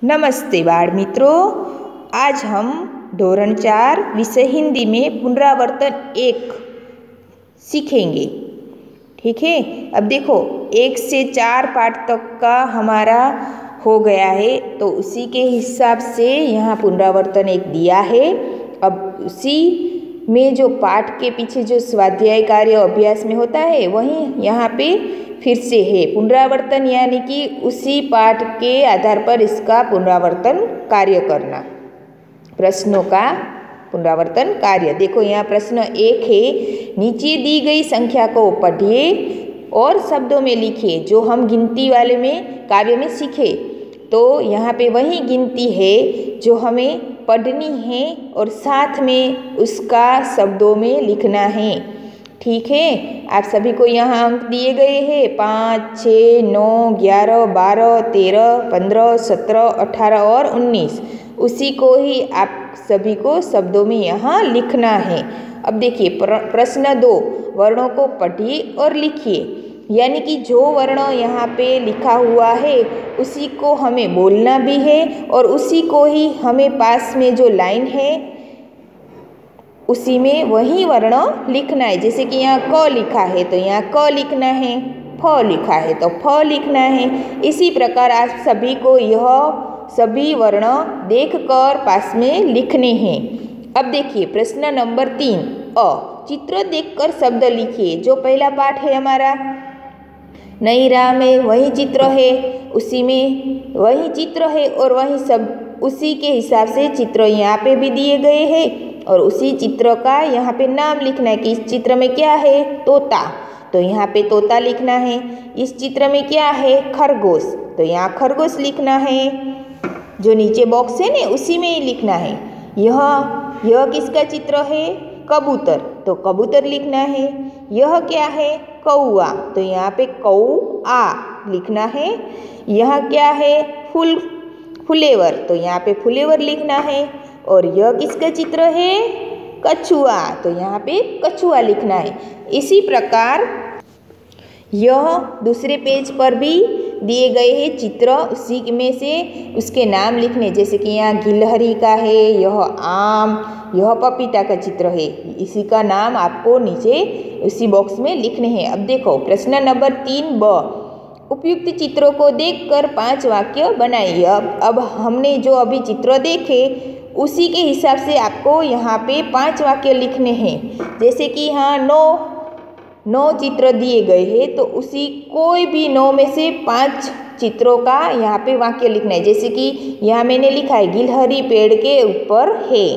नमस्ते बाल मित्रों, आज हम धोरण 4 विषय हिंदी में पुनरावर्तन 1 सीखेंगे। ठीक है, अब देखो 1 से 4 पाठ तक का हमारा हो गया है, तो उसी के हिसाब से यहाँ पुनरावर्तन 1 दिया है। अब उसी में जो पाठ के पीछे जो स्वाध्याय कार्य अभ्यास में होता है वही यहाँ पे फिर से है पुनरावर्तन, यानी कि उसी पाठ के आधार पर इसका पुनरावर्तन कार्य करना। प्रश्नों का पुनरावर्तन कार्य देखो, यहाँ प्रश्न 1 है, नीचे दी गई संख्या को पढ़िए और शब्दों में लिखिए जो हम गिनती वाले में काव्य में सीखे। तो यहाँ पे वही गिनती है जो हमें पढ़नी है और साथ में उसका शब्दों में लिखना है। ठीक है, आप सभी को यहाँ अंक दिए गए हैं 5, 6, 9, 11, 12, 13, 15, 17, 18 और 19। उसी को ही आप सभी को शब्दों में यहाँ लिखना है। अब देखिए प्रश्न 2, वर्णों को पढ़िए और लिखिए, यानी कि जो वर्ण यहाँ पे लिखा हुआ है उसी को हमें बोलना भी है और उसी को ही हमें पास में जो लाइन है उसी में वही वर्ण लिखना है। जैसे कि यहाँ क लिखा है तो यहाँ क लिखना है, फ लिखा है तो फ लिखना है। इसी प्रकार आप सभी को यह सभी वर्ण देखकर पास में लिखने हैं। अब देखिए प्रश्न नंबर 3, अ, चित्र देखकर शब्द लिखिए। जो पहला पाठ है हमारा नई राह में वही चित्र है, उसी में वही चित्र है और वही सब उसी के हिसाब से चित्र यहाँ पे भी दिए गए हैं और उसी चित्र का यहाँ पे नाम लिखना है कि इस चित्र में क्या है, तोता, तो यहाँ पे तोता लिखना है। इस चित्र में क्या है, खरगोश, तो यहाँ खरगोश लिखना है। जो नीचे बॉक्स है ना उसी में ही लिखना है। यह किसका चित्र है, कबूतर, तो कबूतर लिखना है। यह क्या है, कौआ, तो यहाँ पे कौआ लिखना है। यह क्या है, फुलेवर, तो यहाँ पे फुलेवर लिखना है। और यह किसका चित्र है, कछुआ, तो यहाँ पे कछुआ लिखना है। इसी प्रकार यह दूसरे पेज पर भी दिए गए हैं चित्र, उसी में से उसके नाम लिखने। जैसे कि यहाँ गिलहरी का है, यह आम, यह पपीता का चित्र है, इसी का नाम आपको नीचे उसी बॉक्स में लिखने हैं। अब देखो प्रश्न नंबर 3, ब, उपयुक्त चित्रों को देखकर 5 वाक्य बनाइए। अब हमने जो अभी चित्र देखे उसी के हिसाब से आपको यहाँ पे 5 वाक्य लिखने हैं। जैसे कि यहाँ 9 चित्र दिए गए हैं, तो उसी कोई भी 9 में से 5 चित्रों का यहाँ पे वाक्य लिखना है। जैसे कि यहाँ मैंने लिखा है गिलहरी पेड़ के ऊपर है,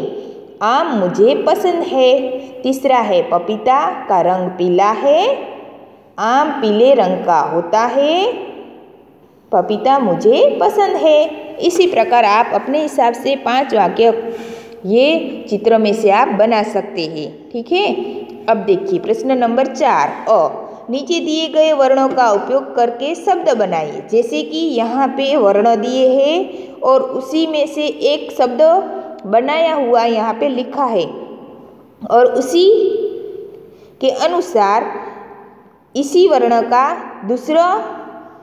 आम मुझे पसंद है। तीसरा है पपीता का रंग पीला है, आम पीले रंग का होता है, पपीता मुझे पसंद है। इसी प्रकार आप अपने हिसाब से 5 वाक्य ये चित्र में से आप बना सकते हैं। ठीक है, अब देखिए प्रश्न नंबर 4, अ, नीचे दिए गए वर्णों का उपयोग करके शब्द बनाइए। जैसे कि यहाँ पे वर्ण दिए हैं और उसी में से एक शब्द बनाया हुआ यहाँ पे लिखा है और उसी के अनुसार इसी वर्ण का दूसरा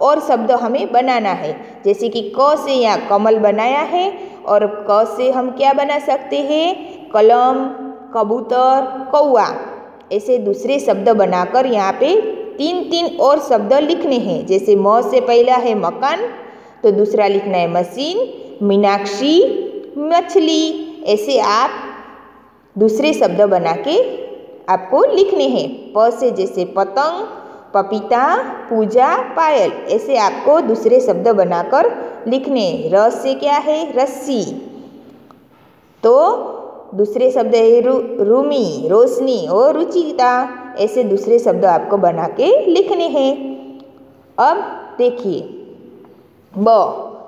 और शब्द हमें बनाना है। जैसे कि क से यहाँ कमल बनाया है और क से हम क्या बना सकते हैं, कलम, कबूतर, कौआ, ऐसे दूसरे शब्द बनाकर यहाँ पे 3 और शब्द लिखने हैं। जैसे म से पहला है मकान, तो दूसरा लिखना है मशीन, मीनाक्षी, मछली, ऐसे आप दूसरे शब्द बना के आपको लिखने हैं। प से जैसे पतंग, पपीता, पूजा, पायल, ऐसे आपको दूसरे शब्द बनाकर लिखने। र से क्या है, रस्सी, तो दूसरे शब्द है रूमी, रोशनी और रुचिता, ऐसे दूसरे शब्द आपको बना के लिखने हैं। अब देखिए ब,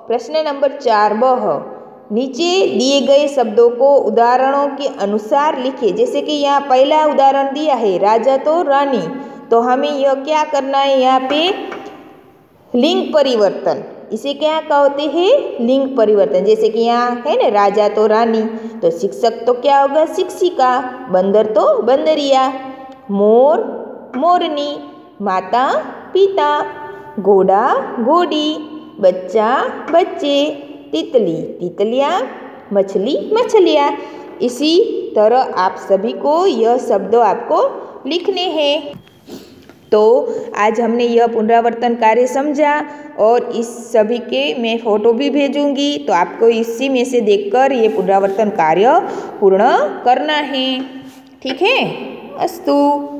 प्रश्न नंबर 4, ब, नीचे दिए गए शब्दों को उदाहरणों के अनुसार लिखिए। जैसे कि यहाँ पहला उदाहरण दिया है राजा तो रानी, तो हमें यह क्या करना है, यहाँ पे लिंग परिवर्तन, इसे क्या कहते हैं, लिंग परिवर्तन। जैसे कि यहाँ है ना राजा तो रानी, तो शिक्षक तो क्या होगा, शिक्षिका, बंदर तो बंदरिया, मोर मोरनी, माता पिता, घोड़ा घोड़ी, बच्चा बच्चे, तितली तितलियाँ, मछली मछलियाँ। इसी तरह आप सभी को यह शब्द आपको लिखने हैं। तो आज हमने यह पुनरावर्तन कार्य समझा और इस सभी के मैं फ़ोटो भी भेजूँगी, तो आपको इसी में से देखकर ये पुनरावर्तन कार्य पूर्ण करना है। ठीक है, अस्तु।